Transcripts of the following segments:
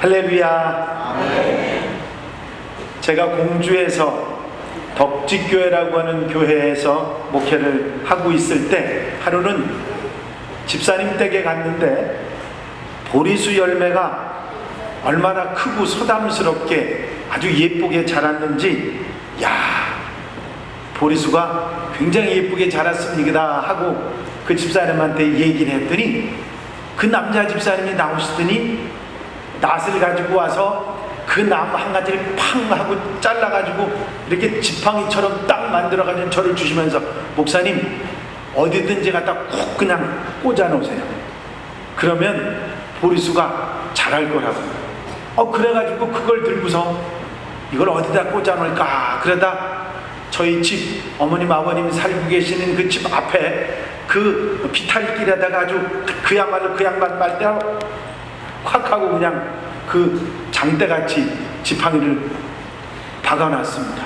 할렐루야. 제가 공주에서 덕지교회라고 하는 교회에서 목회를 하고 있을 때 하루는 집사님 댁에 갔는데 보리수 열매가 얼마나 크고 소담스럽게 아주 예쁘게 자랐는지, 야, 보리수가 굉장히 예쁘게 자랐습니다 하고 그 집사님한테 얘기를 했더니 그 남자 집사님이 나오시더니 낫을 가지고 와서 그 나무 한 가지를 팡 하고 잘라가지고 이렇게 지팡이처럼 딱 만들어가지고 저를 주시면서, 목사님 어디든지 갖다 콕 그냥 꽂아 놓으세요. 그러면 보리수가 자랄 거라고. 그래가지고 그걸 들고서 이걸 어디다 꽂아 놓을까 그러다 저희 집 어머님 아버님이 살고 계시는 그 집 앞에 그 비탈길에다가 아주 그야말로 그 양반 말대로 확 하고 그냥 그 장대같이 지팡이를 박아놨습니다.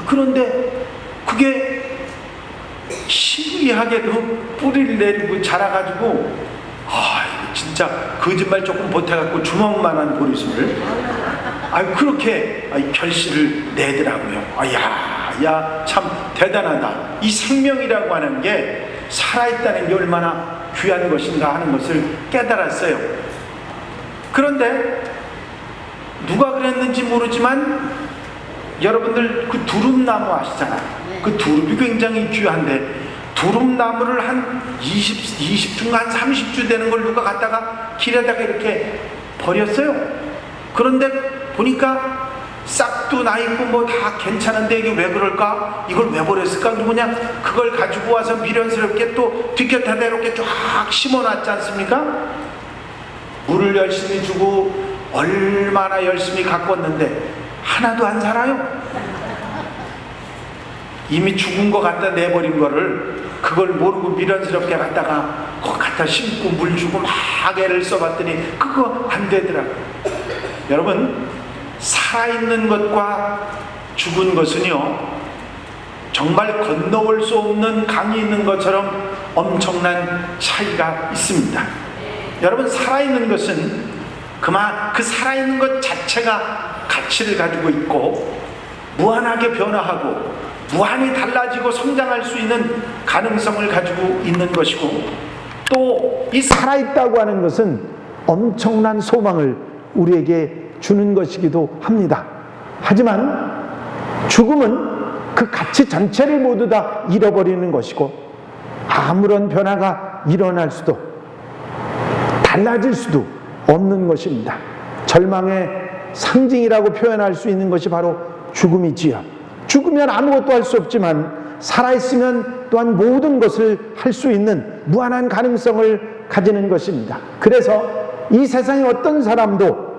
그런데 그게 신기하게도 뿌리를 내리고 자라가지고, 진짜 거짓말 조금 보태갖고 주먹만한 보리수를 그렇게 결실을 내더라고요. 야, 참 대단하다. 이 생명이라고 하는 게 살아있다는 게 얼마나 귀한 것인가 하는 것을 깨달았어요. 그런데 누가 그랬는지 모르지만 여러분들 그 두릅나무 아시잖아요. 그 두릅이 굉장히 귀한데 두릅나무를 한 20주인가 한 30주 되는 걸 누가 갖다가 길에다가 이렇게 버렸어요. 그런데 보니까 싹도 나있고 뭐 다 괜찮은데 이게 왜 그럴까? 이걸 왜 버렸을까? 그냥 그걸 가지고 와서 미련스럽게 또 뒷곁에다 이렇게 쫙 심어놨지 않습니까? 물을 열심히 주고 얼마나 열심히 가꿨는데 하나도 안 살아요. 이미 죽은 거 갖다 내버린 거를 그걸 모르고 미련스럽게 갖다가 그거 갖다 심고 물 주고 막 애를 써봤더니 그거 안 되더라고요. 여러분, 살아있는 것과 죽은 것은요 정말 건너올 수 없는 강이 있는 것처럼 엄청난 차이가 있습니다. 여러분, 살아있는 것은 그 살아있는 것 자체가 가치를 가지고 있고 무한하게 변화하고 무한히 달라지고 성장할 수 있는 가능성을 가지고 있는 것이고, 또 이 살아있다고 하는 것은 엄청난 소망을 우리에게 주는 것이기도 합니다. 하지만 죽음은 그 가치 전체를 모두 다 잃어버리는 것이고 아무런 변화가 일어날 수도 달라질 수도 없는 것입니다. 절망의 상징이라고 표현할 수 있는 것이 바로 죽음이지요. 죽으면 아무것도 할 수 없지만 살아있으면 또한 모든 것을 할 수 있는 무한한 가능성을 가지는 것입니다. 그래서 이 세상에 어떤 사람도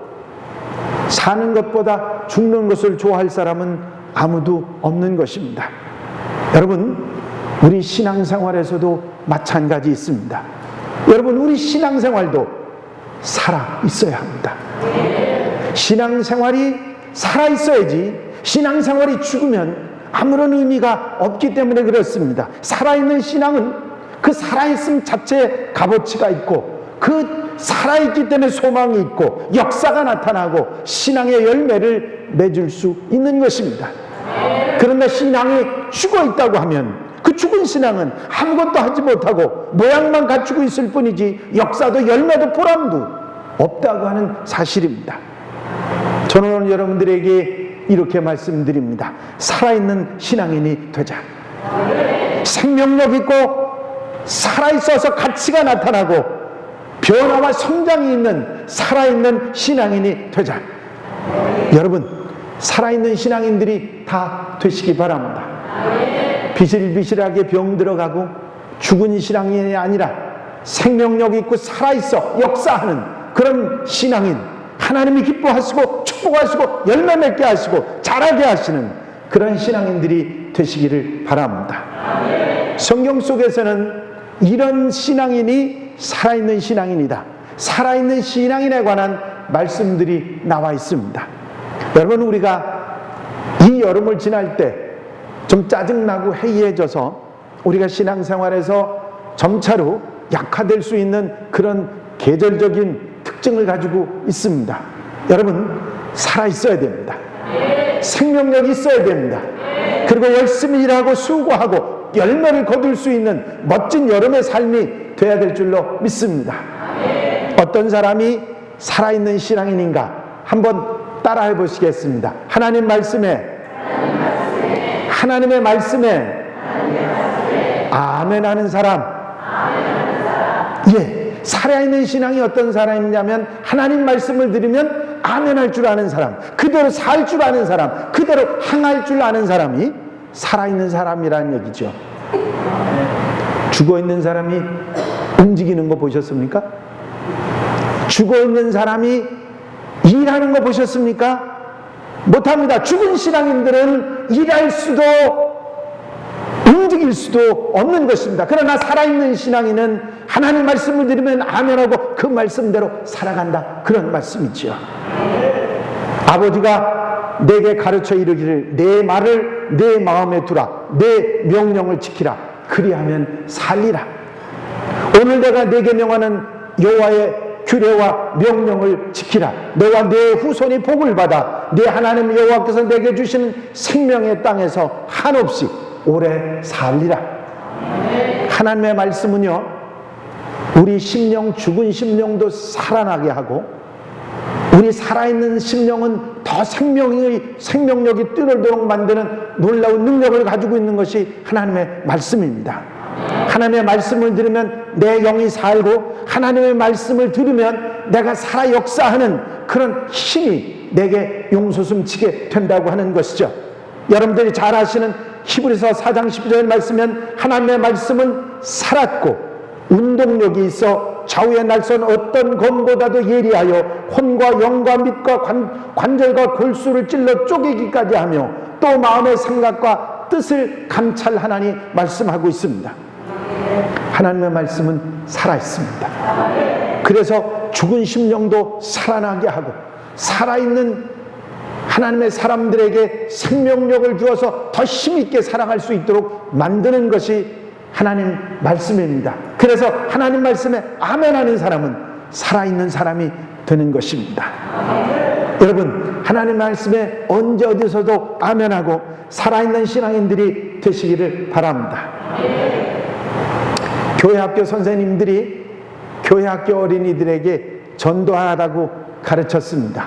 사는 것보다 죽는 것을 좋아할 사람은 아무도 없는 것입니다. 여러분, 우리 신앙생활에서도 마찬가지 있습니다. 여러분, 우리 신앙생활도 살아 있어야 합니다. 신앙생활이 살아 있어야지 신앙생활이 죽으면 아무런 의미가 없기 때문에 그렇습니다. 살아있는 신앙은 그 살아있음 자체에 값어치가 있고 그 살아있기 때문에 소망이 있고 역사가 나타나고 신앙의 열매를 맺을 수 있는 것입니다. 그런데 신앙이 죽어 있다고 하면 그 죽은 신앙은 아무것도 하지 못하고 모양만 갖추고 있을 뿐이지 역사도 열매도 보람도 없다고 하는 사실입니다. 저는 오늘 여러분들에게 이렇게 말씀드립니다. 살아있는 신앙인이 되자. 생명력 있고 살아있어서 가치가 나타나고 변화와 성장이 있는 살아있는 신앙인이 되자. 여러분, 살아있는 신앙인들이 다 되시기 바랍니다. 비실비실하게 병들어가고 죽은 신앙인이 아니라 생명력 있고 살아있어 역사하는 그런 신앙인, 하나님이 기뻐하시고 축복하시고 열매 맺게 하시고 자라게 하시는 그런 신앙인들이 되시기를 바랍니다. 성경 속에서는 이런 신앙인이 살아있는 신앙인이다, 살아있는 신앙인에 관한 말씀들이 나와 있습니다. 여러분, 우리가 이 여름을 지날 때 좀 짜증나고 해이해져서 우리가 신앙생활에서 점차로 약화될 수 있는 그런 계절적인 특징을 가지고 있습니다. 여러분, 살아있어야 됩니다. 생명력이 있어야 됩니다. 그리고 열심히 일하고 수고하고 열매를 거둘 수 있는 멋진 여러분의 삶이 돼야 될 줄로 믿습니다. 어떤 사람이 살아있는 신앙인인가 한번 따라해 보시겠습니다. 하나님의 말씀에 아멘 하는 사람. 예, 살아있는 신앙이 어떤 사람이냐면 하나님 말씀을 들으면 아멘 할 줄 아는 사람, 그대로 살 줄 아는 사람, 그대로 행할 줄 아는 사람이 살아있는 사람이라는 얘기죠. 죽어있는 사람이 움직이는 거 보셨습니까? 죽어있는 사람이 일하는 거 보셨습니까? 못합니다. 죽은 신앙인들은 일할 수도 움직일 수도 없는 것입니다. 그러나 살아있는 신앙인은 하나님 말씀을 들으면 아멘하고 그 말씀대로 살아간다, 그런 말씀이지요. 아버지가 내게 가르쳐 이르기를 내 말을 내 마음에 두라, 내 명령을 지키라, 그리하면 살리라. 오늘 내가 내게 명하는 여호와의 규례와 명령을 지키라. 너와 내 후손이 복을 받아 내 하나님 여호와께서 내게 주시는 생명의 땅에서 한없이 오래 살리라. 하나님의 말씀은요, 우리 심령, 죽은 심령도 살아나게 하고 우리 살아있는 심령은 더 생명력이 뛰어들도록 만드는 놀라운 능력을 가지고 있는 것이 하나님의 말씀입니다. 하나님의 말씀을 들으면 내 영이 살고 하나님의 말씀을 들으면 내가 살아 역사하는 그런 힘이 내게 용솟음치게 된다고 하는 것이죠. 여러분들이 잘 아시는 히브리서 4장 12절 말씀은 하나님의 말씀은 살았고 운동력이 있어 좌우의 날선 어떤 검보다도 예리하여 혼과 영과 밑과 관절과 골수를 찔러 쪼개기까지 하며 또 마음의 생각과 뜻을 감찰하나니 말씀하고 있습니다. 하나님의 말씀은 살아있습니다. 그래서 죽은 심령도 살아나게 하고 살아있는 하나님의 사람들에게 생명력을 주어서 더 힘있게 살아갈 수 있도록 만드는 것이 하나님 말씀입니다. 그래서 하나님 말씀에 아멘하는 사람은 살아있는 사람이 되는 것입니다. 여러분, 하나님 말씀에 언제 어디서도 아멘하고 살아있는 신앙인들이 되시기를 바랍니다. 교회학교 선생님들이 교회학교 어린이들에게 전도하라고 가르쳤습니다.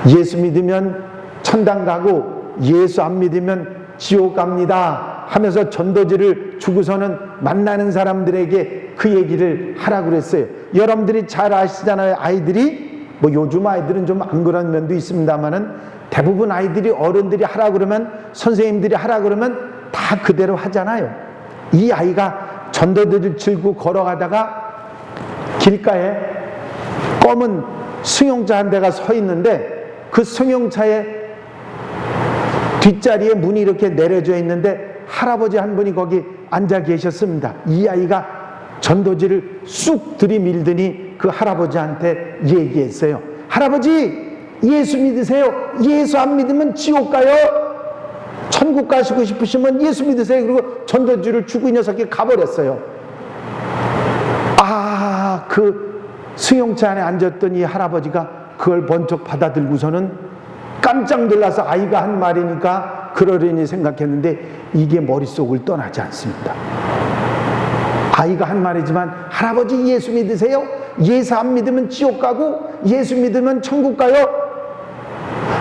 예수 믿으면 천당 가고 예수 안 믿으면 지옥 갑니다 하면서 전도지를 주고서는 만나는 사람들에게 그 얘기를 하라고 그랬어요. 여러분들이 잘 아시잖아요. 아이들이, 뭐 요즘 아이들은 좀 안 그런 면도 있습니다만은 대부분 아이들이 어른들이 하라고 그러면, 선생님들이 하라고 그러면 다 그대로 하잖아요. 이 아이가 전도지를 들고 걸어가다가 길가에 검은 승용차 한 대가 서 있는데 그 승용차의 뒷자리에 문이 이렇게 내려져 있는데 할아버지 한 분이 거기 앉아 계셨습니다. 이 아이가 전도지를 쑥 들이밀더니 그 할아버지한테 얘기했어요. 할아버지, 예수 믿으세요. 예수 안 믿으면 지옥 가요. 천국 가시고 싶으시면 예수 믿으세요. 그리고 전도지를 주고 이 녀석이 가버렸어요. 그 승용차 안에 앉았던 이 할아버지가 그걸 번쩍 받아들고서는 깜짝 놀라서 아이가 한 말이니까 그러려니 생각했는데 이게 머릿속을 떠나지 않습니다. 아이가 한 말이지만 할아버지 예수 믿으세요? 예수 안 믿으면 지옥 가고 예수 믿으면 천국 가요?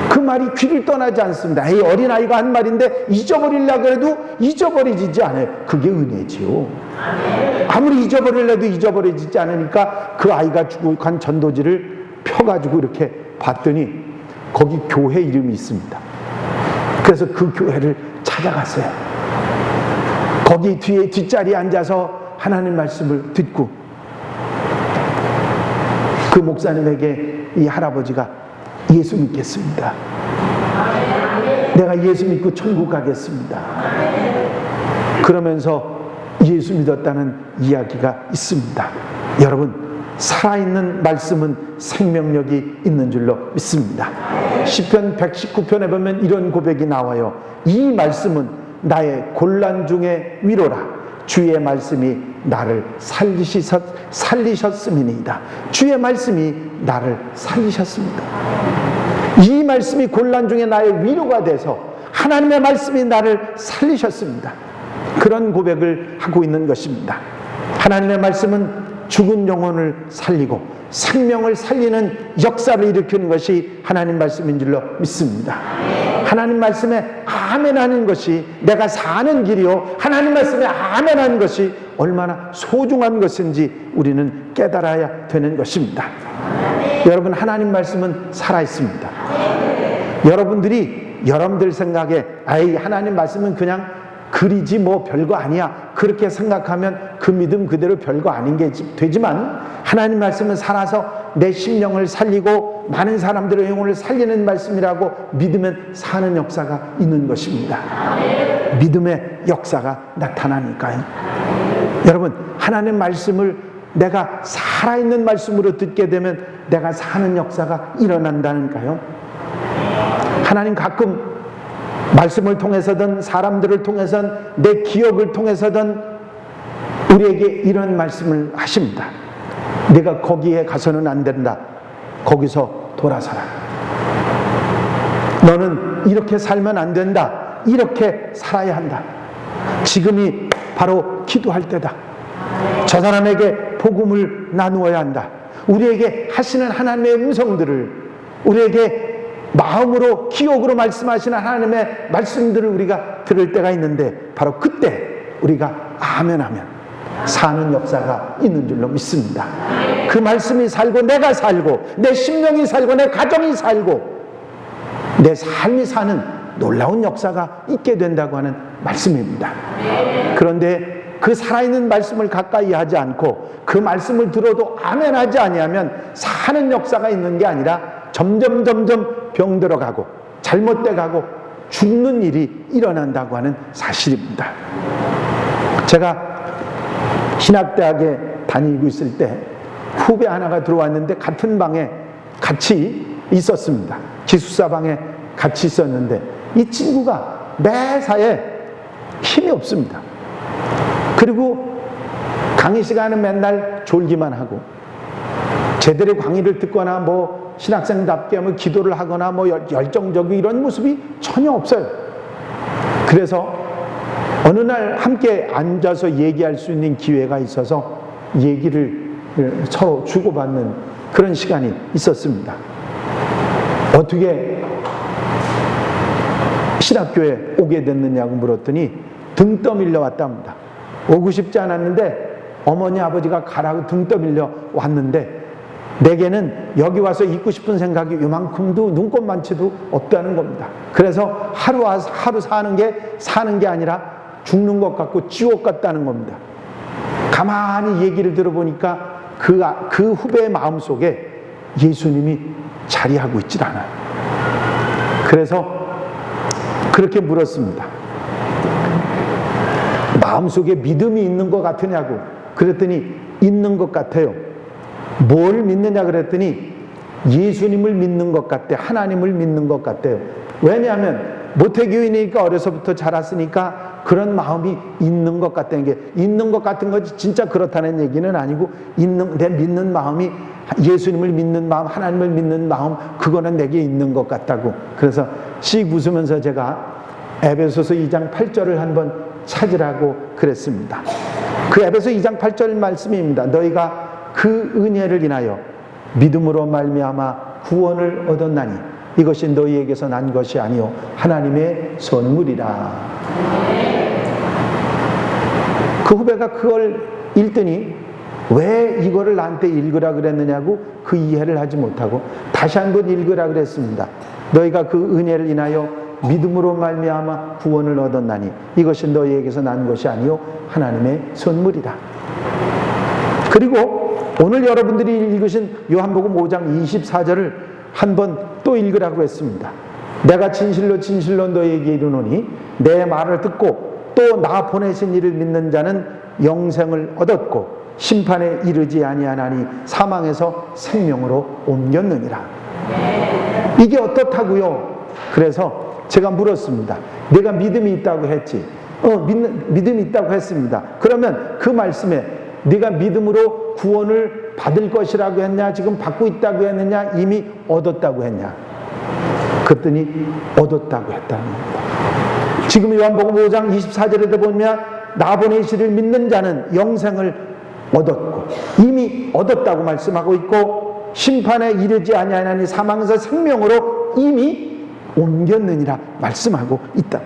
그 말이 귀를 떠나지 않습니다. 이 어린아이가 한 말인데 잊어버리려고 해도 잊어버리지 않아요. 그게 은혜지요. 아무리 잊어버리려도 잊어버리지 않으니까 그 아이가 주고 간 전도지를 펴가지고 이렇게 봤더니 거기 교회 이름이 있습니다. 그래서 그 교회를 찾아갔어요. 거기 뒤에 뒷자리에 앉아서 하나님 말씀을 듣고 그 목사님에게 이 할아버지가 예수 믿겠습니다. 내가 예수 믿고 천국 가겠습니다. 그러면서 예수 믿었다는 이야기가 있습니다. 여러분, 살아있는 말씀은 생명력이 있는 줄로 믿습니다. 시편 119편에 보면 이런 고백이 나와요. 이 말씀은 나의 곤란 중에 위로라. 주의 말씀이 나를 살리셨음이니이다. 주의 말씀이 나를 살리셨습니다. 이 말씀이 곤란 중에 나의 위로가 돼서 하나님의 말씀이 나를 살리셨습니다. 그런 고백을 하고 있는 것입니다. 하나님의 말씀은 죽은 영혼을 살리고 생명을 살리는 역사를 일으키는 것이 하나님 말씀인 줄로 믿습니다. 하나님 말씀에 아멘하는 것이 내가 사는 길이요, 하나님 말씀에 아멘하는 것이 얼마나 소중한 것인지 우리는 깨달아야 되는 것입니다. 여러분, 하나님 말씀은 살아있습니다. 여러분들 생각에 아이 하나님 말씀은 그냥 글이지 뭐 별거 아니야, 그렇게 생각하면 그 믿음 그대로 별거 아닌 게 되지만, 하나님 말씀은 살아서 내 심령을 살리고 많은 사람들의 영혼을 살리는 말씀이라고 믿으면 사는 역사가 있는 것입니다. 믿음의 역사가 나타나니까요. 여러분, 하나님 말씀을 내가 살아있는 말씀으로 듣게 되면 내가 사는 역사가 일어난다니까요. 하나님 가끔 말씀을 통해서든 사람들을 통해서든 내 기억을 통해서든 우리에게 이런 말씀을 하십니다. 내가 거기에 가서는 안 된다. 거기서 돌아서라. 너는 이렇게 살면 안 된다. 이렇게 살아야 한다. 지금이 바로 기도할 때다. 저 사람에게 복음을 나누어야 한다. 우리에게 하시는 하나님의 음성들을, 우리에게 마음으로 기억으로 말씀하시는 하나님의 말씀들을 우리가 들을 때가 있는데, 바로 그때 우리가 아멘하면 사는 역사가 있는 줄로 믿습니다. 그 말씀이 살고 내가 살고 내 심령이 살고 내 가정이 살고 내 삶이 사는 놀라운 역사가 있게 된다고 하는 말씀입니다. 그런데 그 살아있는 말씀을 가까이 하지 않고 그 말씀을 들어도 아멘하지 아니하면 사는 역사가 있는 게 아니라 점점 병들어가고 잘못돼 가고 죽는 일이 일어난다고 하는 사실입니다. 제가 신학대학에 다니고 있을 때 후배 하나가 들어왔는데 같은 방에 같이 있었습니다. 기숙사 방에 같이 있었는데 이 친구가 매사에 힘이 없습니다. 그리고 강의 시간은 맨날 졸기만 하고 제대로 강의를 듣거나 뭐 신학생답게 뭐 기도를 하거나 뭐 열정적이고 이런 모습이 전혀 없어요. 그래서 어느 날 함께 앉아서 얘기할 수 있는 기회가 있어서 얘기를 서로 주고받는 그런 시간이 있었습니다. 어떻게 신학교에 오게 됐느냐고 물었더니 등 떠밀려 왔답니다. 오고 싶지 않았는데 어머니 아버지가 가라고 등 떠밀려 왔는데 내게는 여기 와서 있고 싶은 생각이 요만큼도 눈꼽만치도 없다는 겁니다. 그래서 하루 사는 게 아니라 죽는 것 같고 지옥 같다는 겁니다. 가만히 얘기를 들어보니까 그 후배의 마음속에 예수님이 자리하고 있질 않아요. 그래서 그렇게 물었습니다. 마음속에 믿음이 있는 것 같으냐고 그랬더니 있는 것 같아요. 뭘 믿느냐 그랬더니 예수님을 믿는 것 같대. 하나님을 믿는 것 같대요. 왜냐하면 모태교인이니까 어려서부터 자랐으니까 그런 마음이 있는 것 같다는 게, 있는 것 같은 것이 진짜 그렇다는 얘기는 아니고 내 믿는 마음이 예수님을 믿는 마음, 하나님을 믿는 마음, 그거는 내게 있는 것 같다고. 그래서 씩 웃으면서 제가 에베소서 2장 8절을 한번 찾으라고 그랬습니다. 그 에베소 2장 8절 말씀입니다. 너희가 그 은혜를 인하여 믿음으로 말미암아 구원을 얻었나니 이것이 너희에게서 난 것이 아니요 하나님의 선물이라. 그 후배가 그걸 읽더니 왜 이거를 나한테 읽으라 그랬느냐고 그 이해를 하지 못하고 다시 한번 읽으라 그랬습니다. 너희가 그 은혜를 인하여 믿음으로 말미암아 구원을 얻었나니 이것이 너희에게서 난 것이 아니요 하나님의 선물이라. 그리고 오늘 여러분들이 읽으신 요한복음 5장 24절을 한번 또 읽으라고 했습니다. 내가 진실로 너희에게 이르노니 내 말을 듣고 또 나 보내신 이를 믿는 자는 영생을 얻었고 심판에 이르지 아니하나니 사망에서 생명으로 옮겼느니라. 이게 어떻다고요? 그래서 제가 물었습니다. 내가 믿음이 있다고 했지. 믿음이 있다고 했습니다. 그러면 그 말씀에 네가 믿음으로 구원을 받을 것이라고 했냐, 지금 받고 있다고 했느냐, 이미 얻었다고 했냐? 그랬더니 얻었다고 했다는 겁니다. 지금 요한복음 5장 24절에도 보면 나 보내시를 믿는 자는 영생을 얻었고 이미 얻었다고 말씀하고 있고 심판에 이르지 아니하나니 사망에서 생명으로 이미 옮겼느니라 말씀하고 있다.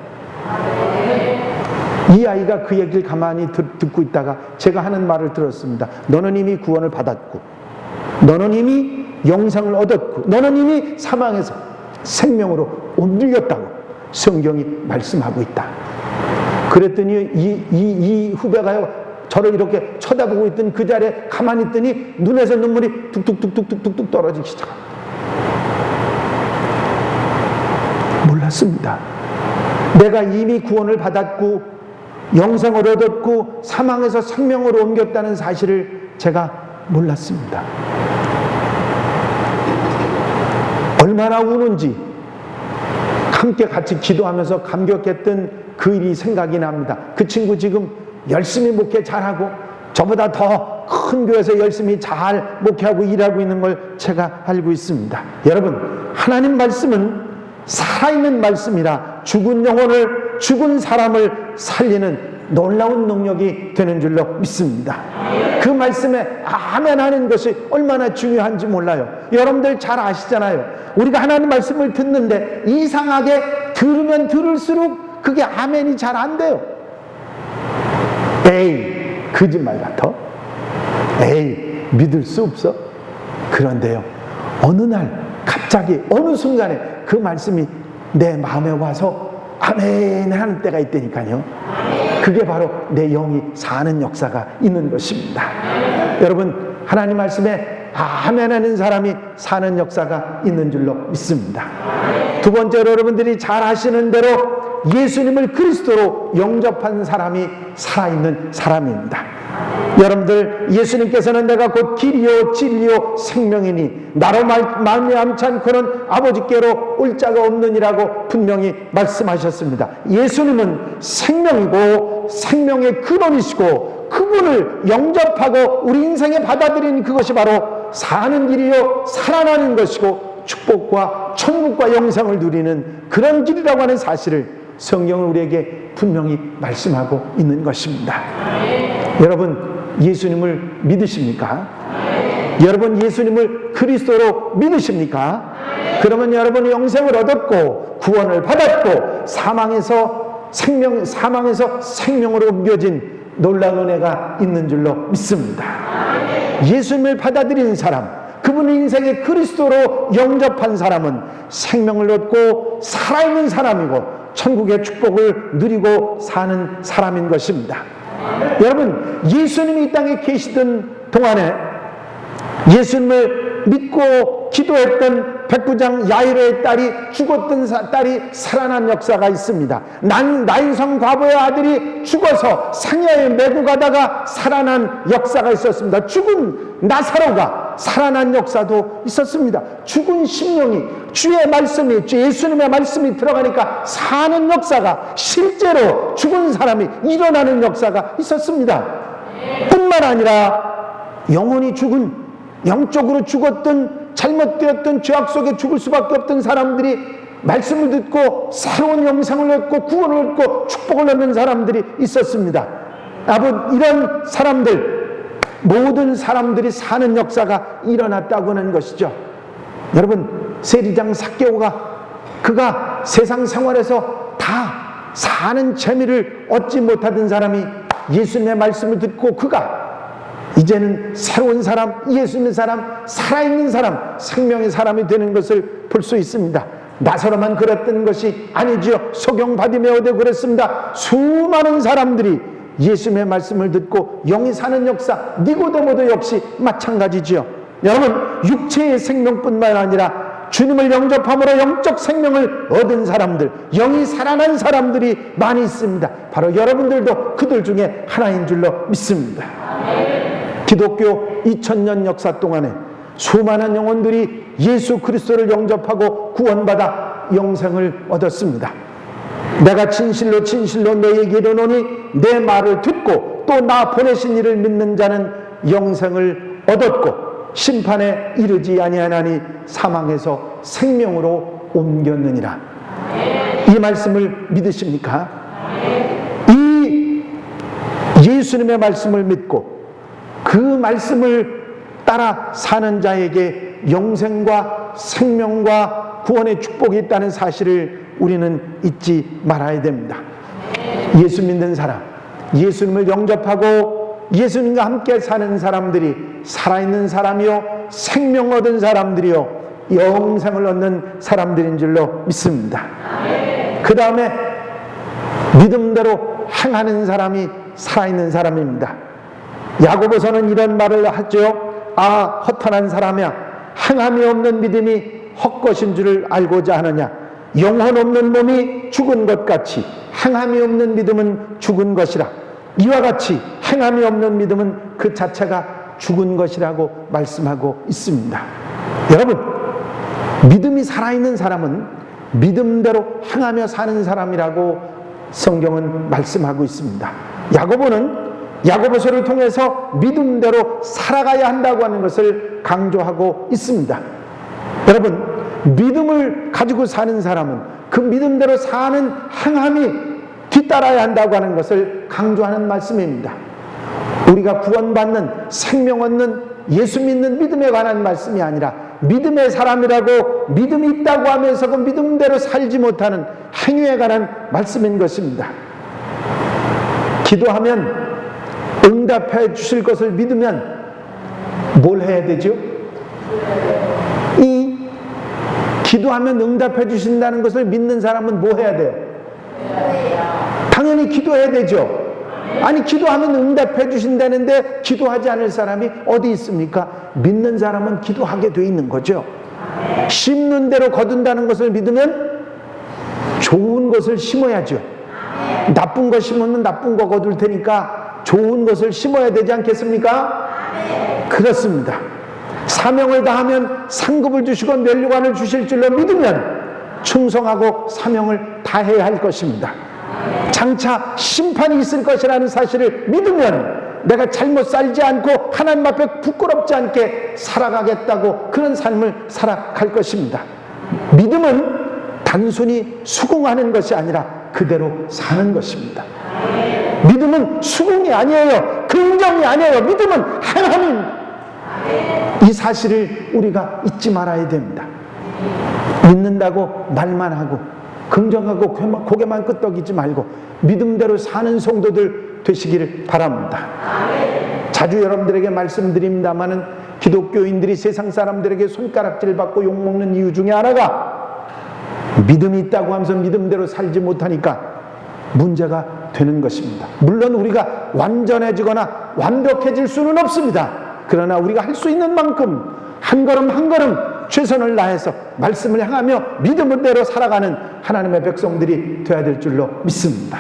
이 아이가 그 얘기를 가만히 듣고 있다가 제가 하는 말을 들었습니다. 너는 이미 구원을 받았고 너는 이미 영생을 얻었고 너는 이미 사망에서 생명으로 옮겼다고 성경이 말씀하고 있다. 그랬더니 이 후배가요 저를 이렇게 쳐다보고 있던 그 자리에 가만히 있더니 눈에서 눈물이 뚝뚝뚝뚝뚝뚝 떨어지기 시작합니다. 몰랐습니다. 내가 이미 구원을 받았고 영생을 얻었고 사망에서 생명으로 옮겼다는 사실을 제가 몰랐습니다. 얼마나 우는지 함께 같이 기도하면서 감격했던 그 일이 생각이 납니다. 그 친구 지금 열심히 목회 잘하고 저보다 더 큰 교회에서 열심히 잘 목회하고 일하고 있는 걸 제가 알고 있습니다. 여러분, 하나님 말씀은 살아있는 말씀이라 죽은 영혼을, 죽은 사람을 살리는 놀라운 능력이 되는 줄로 믿습니다. 그 말씀에 아멘 하는 것이 얼마나 중요한지 몰라요. 여러분들 잘 아시잖아요. 우리가 하나님 말씀을 듣는데 이상하게 들으면 들을수록 그게 아멘이 잘 안 돼요. 에이, 거짓말 같아. 에이, 믿을 수 없어. 그런데요, 어느 날 갑자기 어느 순간에 그 말씀이 내 마음에 와서 아멘 하는 때가 있다니까요. 그게 바로 내 영이 사는 역사가 있는 것입니다. 여러분, 하나님 말씀에 아멘 하는 사람이 사는 역사가 있는 줄로 믿습니다. 두 번째로 여러분들이 잘 아시는 대로 예수님을 그리스도로 영접한 사람이 살아있는 사람입니다. 여러분들, 예수님께서는 내가 곧 길이요 진리요 생명이니 나로 말미암지 않고는 아버지께로 올 자가 없느니라고 분명히 말씀하셨습니다. 예수님은 생명이고 생명의 근원이시고 그분을 영접하고 우리 인생에 받아들이는 그것이 바로 사는 길이요 살아나는 것이고 축복과 천국과 영생을 누리는 그런 길이라고 하는 사실을 성경은 우리에게 분명히 말씀하고 있는 것입니다. 여러분, 예수님을 믿으십니까? 여러분, 예수님을 그리스도로 믿으십니까? 그러면 여러분은 영생을 얻었고 구원을 받았고 사망에서 생명으로 옮겨진 놀라운 은혜가 있는 줄로 믿습니다. 예수님을 받아들인 사람, 그분의 인생에 그리스도로 영접한 사람은 생명을 얻고 살아있는 사람이고 천국의 축복을 누리고 사는 사람인 것입니다. 여러분, 예수님이 이 땅에 계시던 동안에 예수님을 믿고 기도했던 백부장 야이로의 딸이 죽었던 딸이 살아난 역사가 있습니다. 나인성 과부의 아들이 죽어서 상야에 메고 가다가 살아난 역사가 있었습니다. 죽은 나사로가 살아난 역사도 있었습니다. 죽은 심령이 주의 말씀이, 예수님의 말씀이 들어가니까 사는 역사가, 실제로 죽은 사람이 일어나는 역사가 있었습니다. 뿐만 아니라 영혼이 죽은, 영적으로 죽었던, 잘못되었던 죄악 속에 죽을 수밖에 없던 사람들이 말씀을 듣고 새로운 영생을 얻고 구원을 얻고 축복을 얻는 사람들이 있었습니다. 이런 사람들, 모든 사람들이 사는 역사가 일어났다고 하는 것이죠. 여러분, 세리장 삭개오가 그가 세상 생활에서 다 사는 재미를 얻지 못하던 사람이 예수님의 말씀을 듣고 그가 이제는 새로운 사람, 예수님의 사람, 살아있는 사람, 생명의 사람이 되는 것을 볼 수 있습니다. 나사로만 그랬던 것이 아니지요. 소경 바디메오도 그랬습니다. 수많은 사람들이 예수님의 말씀을 듣고 영이 사는 역사, 니고데모도 역시 마찬가지지요. 여러분, 육체의 생명뿐만 아니라 주님을 영접함으로 영적 생명을 얻은 사람들, 영이 살아난 사람들이 많이 있습니다. 바로 여러분들도 그들 중에 하나인 줄로 믿습니다. 기독교 2000년 역사 동안에 수많은 영혼들이 예수 그리스도를 영접하고 구원받아 영생을 얻었습니다. 내가 진실로 진실로 너희에게 이르노니 내 말을 듣고 또 나 보내신 이를 믿는 자는 영생을 얻었고 심판에 이르지 아니하나니 사망에서 생명으로 옮겼느니라. 이 말씀을 믿으십니까? 이 예수님의 말씀을 믿고 그 말씀을 따라 사는 자에게 영생과 생명과 구원의 축복이 있다는 사실을 우리는 잊지 말아야 됩니다. 예수 믿는 사람, 예수님을 영접하고 예수님과 함께 사는 사람들이 살아있는 사람이요 생명 얻은 사람들이요 영생을 얻는 사람들인 줄로 믿습니다. 그 다음에 믿음대로 행하는 사람이 살아있는 사람입니다. 야고보서는 이런 말을 하죠. 아, 허탄한 사람이야, 행함이 없는 믿음이 헛것인 줄을 알고자 하느냐. 영혼 없는 몸이 죽은 것 같이 행함이 없는 믿음은 죽은 것이라. 이와 같이 행함이 없는 믿음은 그 자체가 죽은 것이라고 말씀하고 있습니다. 여러분, 믿음이 살아있는 사람은 믿음대로 행하며 사는 사람이라고 성경은 말씀하고 있습니다. 야고보는 야고보서를 통해서 믿음대로 살아가야 한다고 하는 것을 강조하고 있습니다. 여러분, 믿음을 가지고 사는 사람은 그 믿음대로 사는 행함이 뒤따라야 한다고 하는 것을 강조하는 말씀입니다. 우리가 구원받는 생명 얻는 예수 믿는 믿음에 관한 말씀이 아니라 믿음의 사람이라고 믿음이 있다고 하면서 그 믿음대로 살지 못하는 행위에 관한 말씀인 것입니다. 기도하면 응답해 주실 것을 믿으면 뭘 해야 되죠? 이 기도하면 응답해 주신다는 것을 믿는 사람은 뭐 해야 돼요? 당연히 기도해야 되죠. 아니, 기도하면 응답해 주신다는데 기도하지 않을 사람이 어디 있습니까? 믿는 사람은 기도하게 돼 있는 거죠. 심는 대로 거둔다는 것을 믿으면 좋은 것을 심어야죠. 나쁜 거 심으면 나쁜 거 거둘 테니까 좋은 것을 심어야 되지 않겠습니까? 그렇습니다. 사명을 다하면 상급을 주시고 면류관을 주실 줄로 믿으면 충성하고 사명을 다해야 할 것입니다. 장차 심판이 있을 것이라는 사실을 믿으면 내가 잘못 살지 않고 하나님 앞에 부끄럽지 않게 살아가겠다고 그런 삶을 살아갈 것입니다. 믿음은 단순히 수긍하는 것이 아니라 그대로 사는 것입니다. 믿음은 수긍이 아니에요. 긍정이 아니에요. 믿음은 행함입니다. 이 사실을 우리가 잊지 말아야 됩니다. 믿는다고 말만 하고 긍정하고 고개만 끄덕이지 말고 믿음대로 사는 성도들 되시기를 바랍니다. 자주 여러분들에게 말씀드립니다마는 기독교인들이 세상 사람들에게 손가락질 받고 욕먹는 이유 중에 하나가 믿음이 있다고 하면서 믿음대로 살지 못하니까 문제가 되는 것입니다. 물론 우리가 완전해지거나 완벽해질 수는 없습니다. 그러나 우리가 할 수 있는 만큼 한 걸음 한 걸음 최선을 다해서 말씀을 향하며 믿음대로 살아가는 하나님의 백성들이 되어야 될 줄로 믿습니다.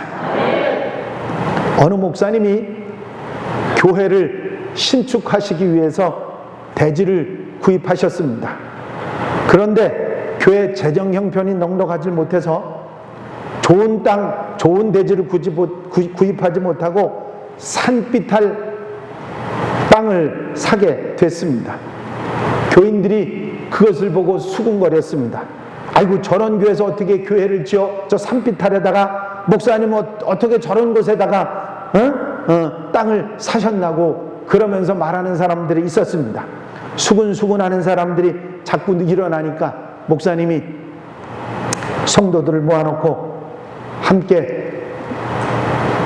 어느 목사님이 교회를 신축하시기 위해서 대지를 구입하셨습니다. 그런데 교회 재정 형편이 넉넉하지 못해서 좋은 땅, 좋은 대지를 구입하지 못하고 산비탈 땅을 사게 됐습니다. 교인들이 그것을 보고 수군거렸습니다. 아이고, 저런 교회에서 어떻게 교회를 지어 저 산비탈에다가, 목사님 어떻게 저런 곳에다가 땅을 사셨나고 그러면서 말하는 사람들이 있었습니다. 수군수군하는 사람들이 자꾸 일어나니까 목사님이 성도들을 모아놓고 함께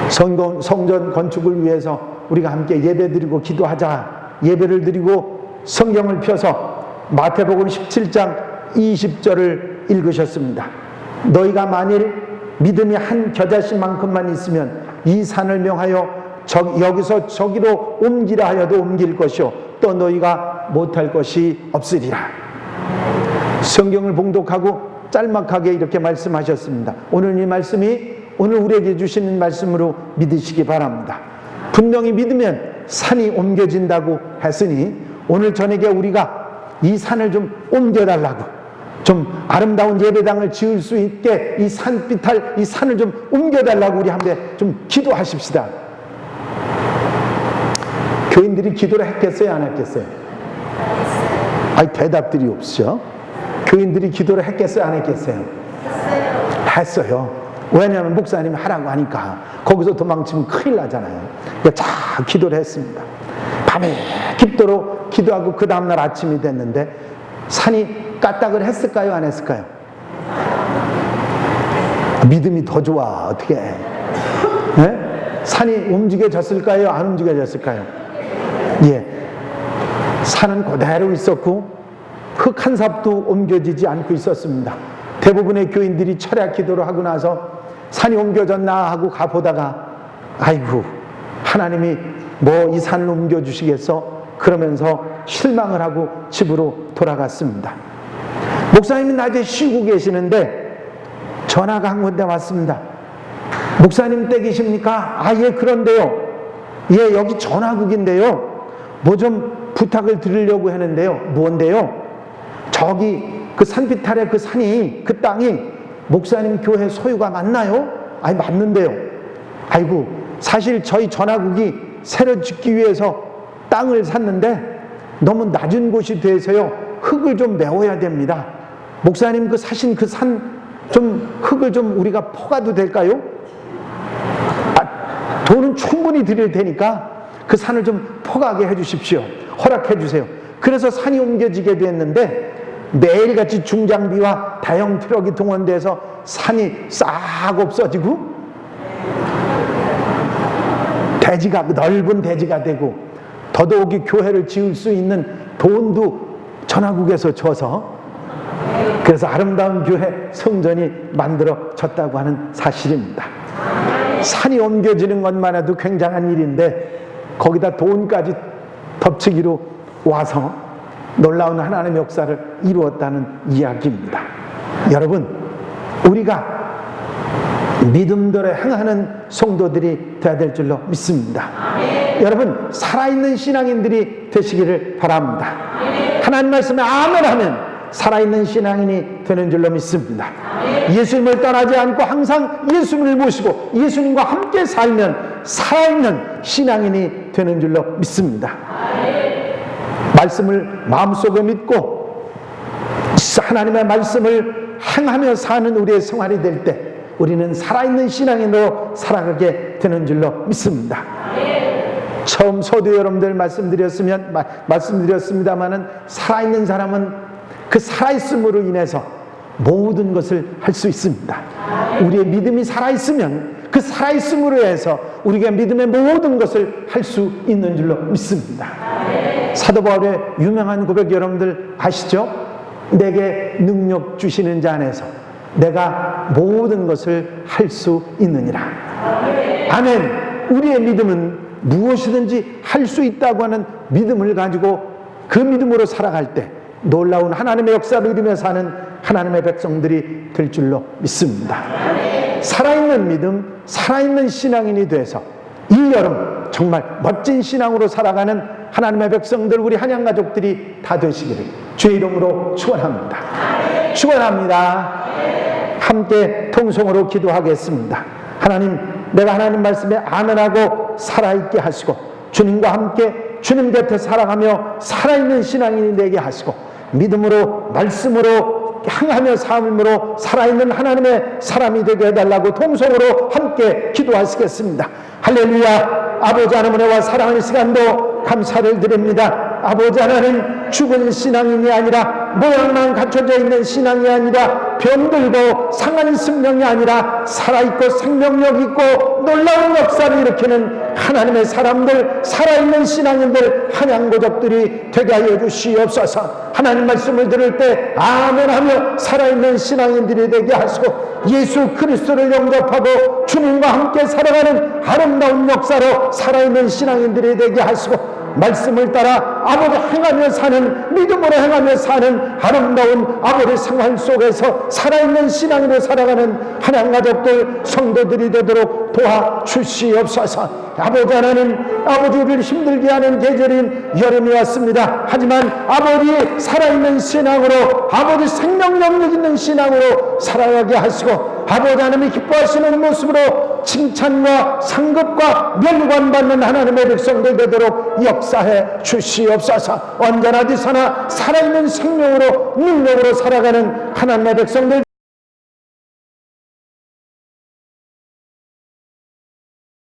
성전 건축을 위해서 우리가 함께 예배드리고 기도하자. 예배를 드리고 성경을 펴서 마태복음 17장 20절을 읽으셨습니다. 너희가 만일 믿음이 한 겨자씨만큼만 있으면 이 산을 명하여 여기서 저기로 옮기라 하여도 옮길 것이요 또 너희가 못할 것이 없으리라. 성경을 봉독하고 짤막하게 이렇게 말씀하셨습니다. 오늘 이 말씀이 오늘 우리에게 주시는 말씀으로 믿으시기 바랍니다. 분명히 믿으면 산이 옮겨진다고 했으니 오늘 저녁에 우리가 이 산을 좀 옮겨달라고, 좀 아름다운 예배당을 지을 수 있게 이 산비탈, 이 산을 좀 옮겨달라고 우리 한번 좀 기도하십시다. 교인들이 기도를 했겠어요, 안 했겠어요? 아니, 대답들이 없죠. 교인들이 기도를 했겠어요, 안 했겠어요? 했어요. 왜냐하면 목사님이 하라고 하니까. 거기서 도망치면 큰일 나잖아요. 그러니까 잘 기도를 했습니다. 밤에 깊도록 기도하고 그 다음날 아침이 됐는데 산이 까딱을 했을까요, 안 했을까요? 믿음이 더 좋아. 어떻게 해? 네? 산이 움직여졌을까요, 안 움직여졌을까요? 예, 산은 그대로 있었고 흙 한 삽도 옮겨지지 않고 있었습니다. 대부분의 교인들이 철야 기도를 하고 나서 산이 옮겨졌나 하고 가보다가 아이고, 하나님이 뭐 이 산을 옮겨주시겠어? 그러면서 실망을 하고 집으로 돌아갔습니다. 목사님이 낮에 쉬고 계시는데 전화가 한 군데 왔습니다. 목사님 댁이십니까? 아, 예, 그런데요. 예, 여기 전화국인데요. 뭐 좀 부탁을 드리려고 하는데요. 뭔데요? 저기 그 산빛 아래 그 산이, 그 땅이 목사님 교회 소유가 맞나요? 아니, 맞는데요. 아이고, 사실 저희 전화국이 새로 짓기 위해서 땅을 샀는데 너무 낮은 곳이 돼서요, 흙을 좀 메워야 됩니다. 목사님 그 사신 그 산 좀 흙을 좀 우리가 퍼가도 될까요? 아, 돈은 충분히 드릴 테니까 그 산을 좀 퍼가게 해주십시오. 허락해 주세요. 그래서 산이 옮겨지게 됐는데 매일같이 중장비와 다형 트럭이 동원돼서 산이 싹 없어지고 대지가, 넓은 대지가 되고 더더욱이 교회를 지을 수 있는 돈도 전화국에서 줘서 그래서 아름다운 교회 성전이 만들어졌다고 하는 사실입니다. 산이 옮겨지는 것만 해도 굉장한 일인데 거기다 돈까지 덮치기로 와서 놀라운 하나님의 역사를 이루었다는 이야기입니다. 여러분, 우리가 믿음대로 행하는 성도들이 되어야 될 줄로 믿습니다. 여러분, 살아있는 신앙인들이 되시기를 바랍니다. 하나님 말씀에 아멘 하면 살아있는 신앙인이 되는 줄로 믿습니다. 예수님을 떠나지 않고 항상 예수님을 모시고 예수님과 함께 살면 살아있는 신앙인이 되는 줄로 믿습니다. 말씀을 마음속에 믿고 하나님의 말씀을 행하며 사는 우리의 생활이 될 때 우리는 살아있는 신앙인으로 살아가게 되는 줄로 믿습니다. 처음 서두 여러분들 말씀드렸습니다마는 살아있는 사람은 그 살아있음으로 인해서 모든 것을 할 수 있습니다. 우리의 믿음이 살아있으면 그 살아있음으로 해서 우리가 믿음의 모든 것을 할 수 있는 줄로 믿습니다. 사도 바울의 유명한 고백 여러분들 아시죠? 내게 능력 주시는 자 안에서 내가 모든 것을 할 수 있느니라. 아멘. 우리의 믿음은 무엇이든지 할 수 있다고 하는 믿음을 가지고 그 믿음으로 살아갈 때 놀라운 하나님의 역사를 이루며 사는 하나님의 백성들이 될 줄로 믿습니다. 살아있는 믿음, 살아있는 신앙인이 돼서 이 여름 정말 멋진 신앙으로 살아가는 하나님의 백성들, 우리 한양가족들이 다 되시기를 주의 이름으로 축원합니다. 축원합니다. 함께 통성으로 기도하겠습니다. 하나님, 내가 하나님 말씀에 아멘하고 살아있게 하시고 주님과 함께 주님 곁에 살아가며 살아있는 신앙인이 되게 하시고 믿음으로 말씀으로 향하며 삶으로 살아있는 하나님의 사람이 되게 해달라고 통성으로 함께 기도하시겠습니다. 할렐루야. 아버지 하나님 은혜와 사랑의 시간도 감사를 드립니다. 아버지 하나님, 죽은 신앙인이 아니라 모양만 갖춰져 있는 신앙이 아니라 병들고 상한 생명이 아니라 살아있고 생명력 있고 놀라운 역사를 일으키는 하나님의 사람들, 살아있는 신앙인들, 한양고족들이 되게 하여 주시옵소서. 하나님 말씀을 들을 때 아멘하며 살아있는 신앙인들이 되게 하시고 예수 그리스도를 영접하고 주님과 함께 살아가는 아름다운 역사로 살아있는 신앙인들이 되게 하시고 말씀을 따라 아버지 행하며 사는, 믿음으로 행하며 사는 아름다운 아버지 생활 속에서 살아있는 신앙으로 살아가는 한양가족들, 성도들이 되도록 도와주시옵소서. 아버지 하나님, 아버지 우리를 힘들게 하는 계절인 여름이 왔습니다. 하지만 아버지 살아있는 신앙으로, 아버지 생명력 있는 신앙으로 살아가게 하시고 아버지 하나님이 기뻐하시는 모습으로 칭찬과 상급과 면관받는 하나님의 백성들 되도록 역사해 주시옵소서. 언제나 어디서나 살아있는 생명으로 능력으로 살아가는 하나님의 백성들